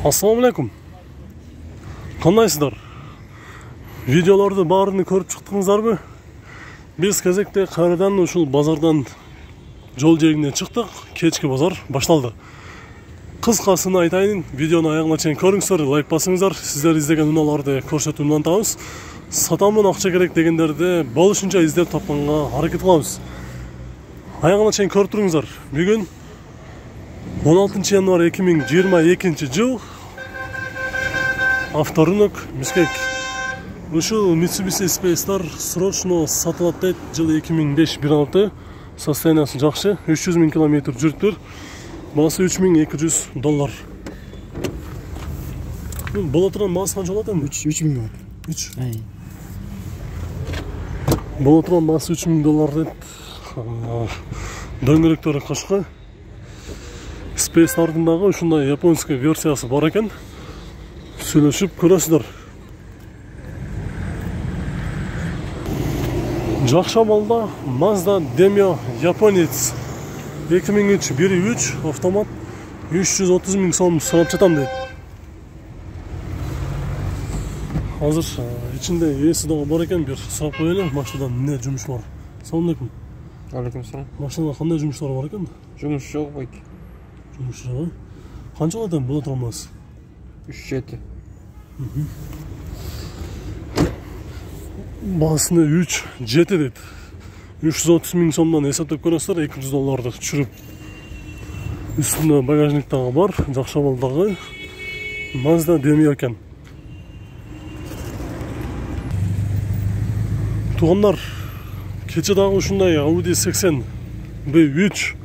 Assalamu alaikum. Кандайсыздар? Видеоларды баарыны көрүп чыктыңыздарбы? Биз кезекте кайрадан ушул базардан жол жээгине чыктык. Кечки базар башталды. Кыскасын айтайын, видеону аягына чейин көрүңүздөр, лайк басыңыздар. Сиздер издеген унааларды көрсөтүүнү улантабыз. Сатамын, акча керек дегендерди болушунча издеп тапканга аракет кылабыз. Аягына чейин көрүп туруңуздар. Бүгүн 16 январь 2022 жыл. Авторынок Бишкек. Ушул Mitsubishi Space-тар срочно сатылат дейт. Жылы 2005-16. Состояниясы жакшы. 300 000 км жүрүптүр. Баасы $3200. Боло турган баасы канча болот эми? 3000 болот. 3. Боло турган баасы $3000 дейт. Дөңгөлөктөрү кашкы. Space-тардын дагы ушундай японский версиясы бар экен. Сүйлөшүп көрөсүздөр. Жакшамалда Mazda Demio Japonец 2003 1.3 автомат 330 000 сом сурап жатам дейт. Азыр ичинде ээси дагы бар экен, бир сурап коелу. Машинада эмне жумуш бар? Салам алейкум. Алейкум салам. Машинада кандай жумуштар бар экен? Жумуш жок байке. Жумуш жок. Канча болот эми боло турганбыз? 3-7. Басыны 3-7 дейт. 330 000 сомдон эсептеп көрөсүздөр, $200 түшүрүп. Үстүндө багажник дагы бар, жакшамалдагы Mazda Demio экен. Туугандар, кече дагы ушундай Audi 80 B3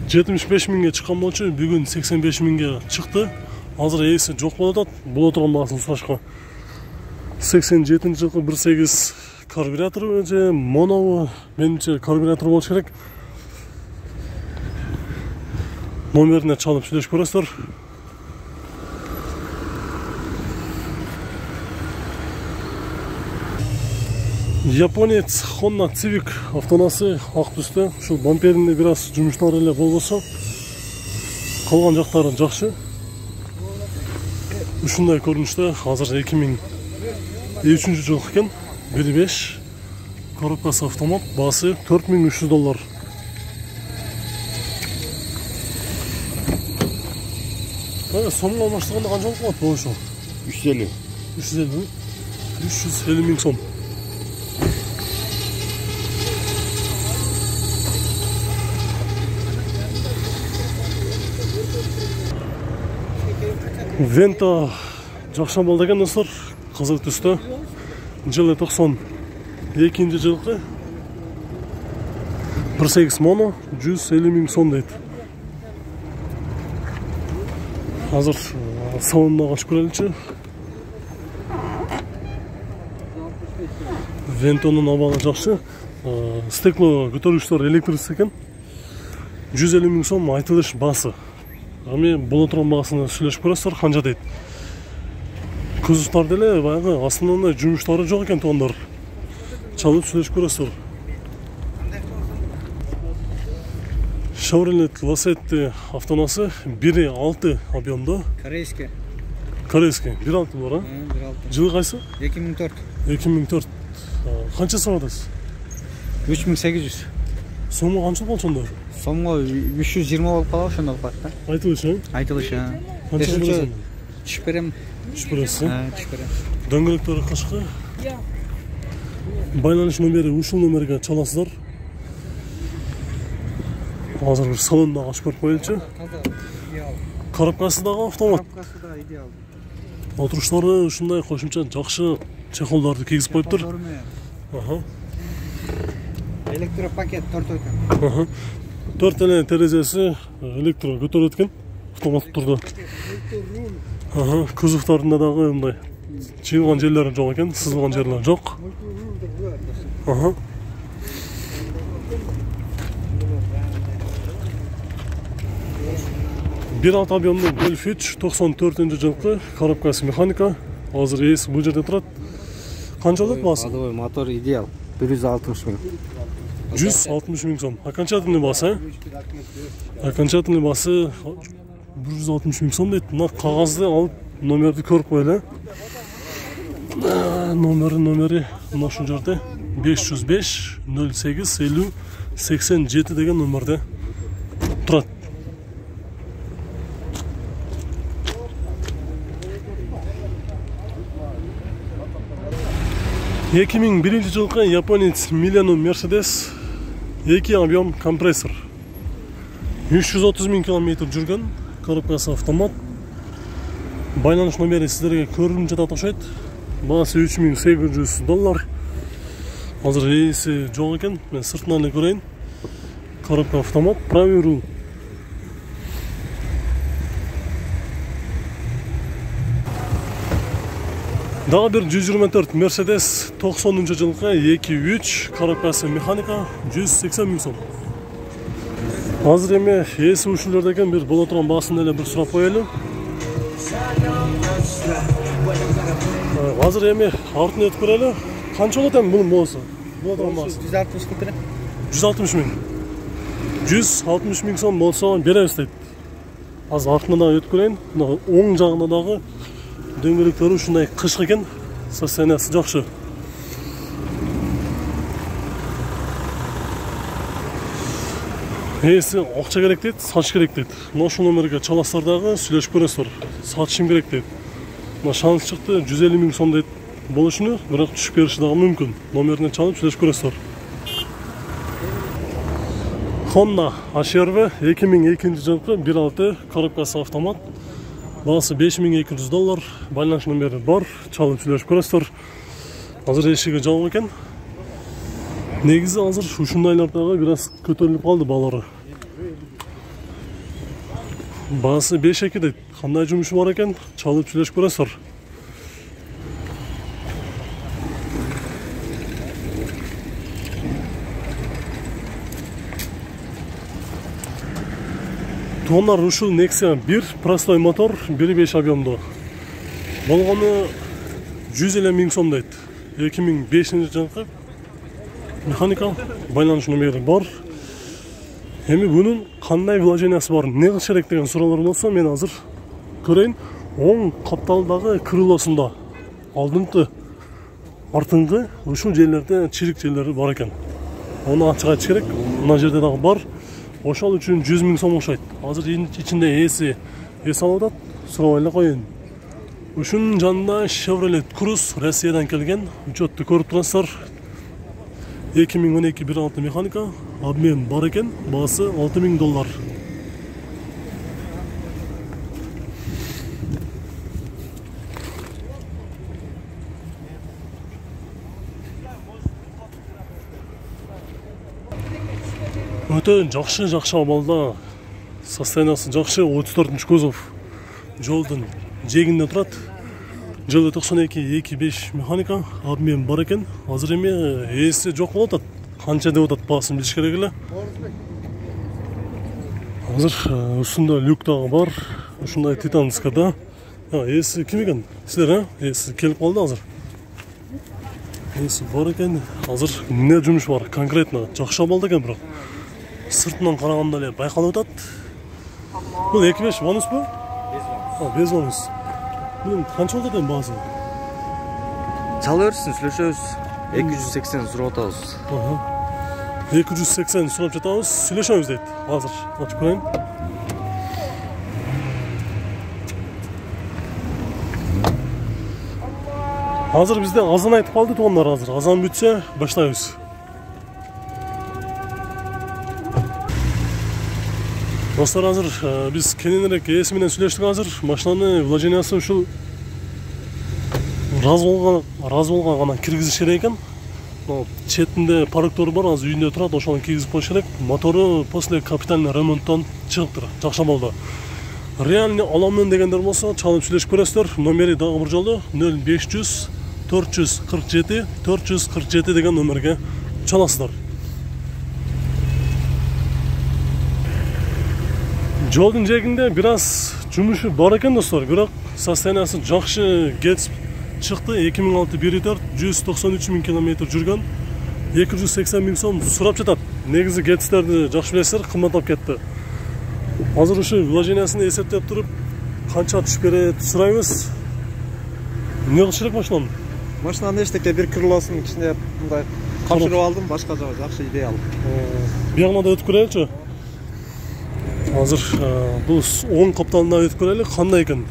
75 000ге чыккан болчу, бүгүн 85 000ге чыкты. Азыр ээси жок болуп атат. Боло турган баасын сурашка. 87-жылкы 1.8 карбюратору же моно, менимче карбюратор болуш керек. Номерине чалып сүйлөшүп көрөсүздөр. Японец Honda Civic автонасы ак түстө. Ушул бамперинде бир аз жумуштар эле болбосо, калган жактары жакшы. Ушундай көрүнүштө. Азыр 2003 жыл экен. 1.5 коробкасы автомат, баасы $4300. Сомго алмаштырганда канча болот болушу? 350. 350 000 сом. Vento жакшамалда экен достор, кызыл түстө. Жылы 92 жылкы 1.8 моно 150 000 сом дейт. Азыр салонуна качып көрөлүчү. Вентонун абалы жакшы. Стекло көтөргүчтөр электрик экен. 150 000 сом айтылыш баасы. Ами боло турган баасын сүйлөшүп көрөсүздөр, канча дейт. Кузовтар деле баягы астында жумуштары жок экен туугандар. Чалып сүйлөшүп көрөсүздөр. Chevrolet Lacetti автонасы 1.6 объемдо. Корейский. Корейский 1.6 бар, а? 1.6. Жылы кайсы? 2004. 2004. Канча сатасыз? 3800. Сомго канча болчондо? Сомго 320 болуп калат, ошондо болуп калат да. Айтылыш, э? Айтылыш, Канча бересиң? Түшүп берем. Түшүп бересиң? Түшүп берем. Дөңгөлөктөрү кашкы. Байланыш номери ушул номерге чаласыздар. Азыр бир салонда качып көрүп коелучу. Коробкасы дагы автомат. Коробкасы да идеал. Отуруштары ушундай кошумча жакшы чехолдорду кийгизип коюптур. Электропакет 4 экен. 4 эле терезеси электро көтөрөт экен. Автомат турду. Кузовтарында дагы мындай чыйылган жерлери жок экен, сызылган жерлери жок. Bir alt объемдуу Golf 3 94-жылкы коробкасы механика. Азыр ээси бул жерде турат. Канча болот баасы? Адовой мотор идеал. 160 000. 160 000 сом. Окончательный басы, Окончательный басы 160 миң сом дейт. Мына кагазды алып номерди көрүп коелу. Номери мына ушул жерде 505 08 50 87 деген номерде турат. Эки миң биринчи жылкы японец Millennium Mercedes 2 объем компрессор. 330 миң километр жүргөн, коробкасы автомат. Байланыш номери сиздерге көрүнүп жатат окшойт. Баасы $3800. Азыр эси жок экен. Мен сыртынан эле көрөйүн. Коробка автомат, правый руль. Дагы бир 124 Mercedes 90 жылкы 2.3 коробкасы механика 180 миң сом. Азыр эми эси ушул жерде экен, бир боло турган баасын эле бир сурап коелу. Азыр эми артын өтүп көрөлү. Канча болот эми бунун болсо? Боло турган баасы 160 литр. 160 миң. 160 миң сом болсо беребиз дейт. Азыр артынан дагы өтүп көрөйүн. Мына оң жагында дагы дөңгөлөктөрү ушундай кышк экен. Состояниясы жакшы. Эси акча керек дейт, сатыш керек дейт. Мына ушул номерге чаласыздар дагы сүйлөшүп көрөсүздөр. Сатышым керек дейт. Мына шанс чыкты 150 миң сом дейт болушуну, бирок түшүп бериши дагы мүмкүн. Номерине чалып сүйлөшүп көрөсүздөр. Honda HRV 2002 жылкы 1.6 коробкасы автомат. Баасы $5200. Байланыш номери бар, чалып сүйлөшүп көрөсүздөр. Азыр эшиги жабык экен. Негизи азыр ушундайлардагы бир аз көтөрүлүп калды баалары. Баасы 5.2 дейт. Кандай жумушу бар экен, чалып сүйлөшүп көрөсүздөр. Тонар ушул Nexia 1 простой мотор 1.5 объемдо. Болгону 150 миң сом дейт. 2005 жылкы механика, байланыш номери бар. Эми бунун кандай вложениясы бар, не кылыш керек деген суроолор болсо, мен азыр көрөйүн. Оң капталдагы крылосунда алдыңкы, артыңкы ушул жерлерде чирик жерлери бар экен. Onu ачык айтыш керек. Мына жерде дагы бар. Ошол үчүн 100 миң сом окшойт. Азыр ичинде эси алып атат. Сурабай эле коеюн. Ушунун жанында Chevrolet Cruze Россиядан келген. Учетты көрүп турасыздар. 2012 1.6 механика, обмен бар экен. Баасы $6000. Өтө жакшы абалда, состояниясы жакшы, 34 кузов жолдун жегинде турат. Жылы 92 2.5 механика, обмен бар экен. Азыр эми эси жок болуп атат. Канча деп атат, баасын билиш керек эле. Азыр ушундай люк дагы бар. Ушундай титанскада. Эси ким экен? Силер, эси келип калды азыр. Эси бар экен. Азыр эмне жумуш бар? Конкретно жакшы абалда экен, бирок сыртынан караганда эле байкалып атат. Бул 2.5 бонуспу? Без бонус. Бул канча болот экен баасы? Чала берсин, сүйлөшөбүз. 280 сурап атабыз. 280 сурап жатабыз, сүйлөшөбүз дейт. Азыр ачып көрөйүн. Азыр бизде азан айтып калды туугандар, азыр азан бүтсө баштайбыз. Достор, азыр биз кененирээк ээси менен сүйлөштүк. Азыр машинанын вложениясы ушул раз болгон гана киргизиш керек экен. Четинде парктор бар, азыр үйүндө турат, ошону киргизип коюш керек. Мотору после капитальный ремонттон чыгыптыр, жакшы абалда. Реальный аламын дегендер болсо, чалып сүйлөшүп көрөсүздөр. Номери дагы бир жолу 0500 447 447 деген номерге чаласыздар. Жолдун жегинде бир аз жумушу бар экен достор, бирок состояниясы жакшы кетип чыкты. 2006 1.4 193 миң километр жүргөн, 280 миң сом сурап жатат. Негизи кетистерди жакшы билесиздер, кымбаттап кетти. Азыр ушу вложениясын эсептеп туруп, канча түшүп берет сурайбыз. Эмне кылыш керек машинаны? Машинанын эчтеке бир крылосун кичине мындай капшырып алдым, башка жагы жакшы идеалдуу. Бияна да өтүп көрөлүчү. Азыр бул оң капталына өтүп көрөлү, кандай экен.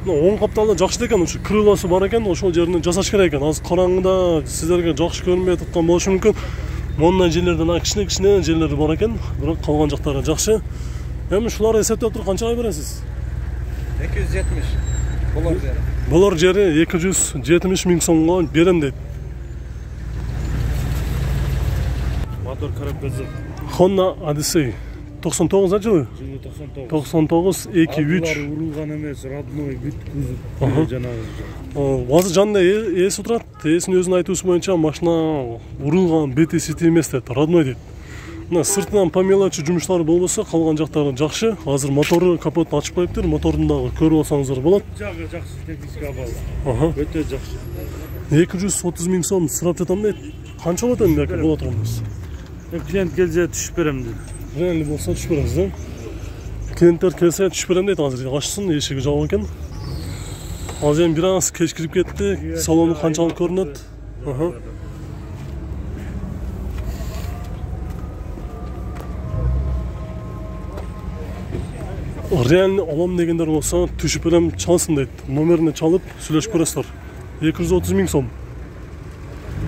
Оң капталда жакшы экен, ушу крылосу бар экен, ошол жерин жасаш керек экен. Азыр караңгыда сиздерге жакшы көрүнбөй аткан болушу мүмкүн. Мондай жерлерден кичине жерлери бар экен, бирок калган жактары жакшы. Эми шуларды эсептеп туруп канчага бересиз? 270. Болор жери. Болор жери 270 миң сомго берем дейт. Мотор карап көрсөк. Honda Odyssey 99 жылы? Жылы 99. 99 2-3. Урулган эмес, родной бүт кузов. Жанагы. Азыр жанында эси турат. Эсин өзүнүн айтуусу боюнча машина урулган, бети сити эмес дейт, родной дейт. Мына сыртынан по мелочи жумуштары болбосо, калган жактары жакшы. Азыр мотору капотун ачып коюптур, моторун дагы көрүп алсаңыздар болот. Жагы жакшы техника абал. Өтө жакшы. 230 миң сом сурап жатам дейт. Канча болот эми беки боло турганбыз? Клиент келсе түшүп берем дейт. Реально болсо түшүп беребиз да. Клиенттер келсе түшүп берем дейт, азыр ачсын, эшиги жабык экен. Азыр эми бир аз кеч кирип кетти. Салону канчалык көрүнөт? Реально алам дегендер болсо түшүп берем, чалсын дейт. Номерине чалып сүйлөшүп көрөсүздөр. 230 миң сом.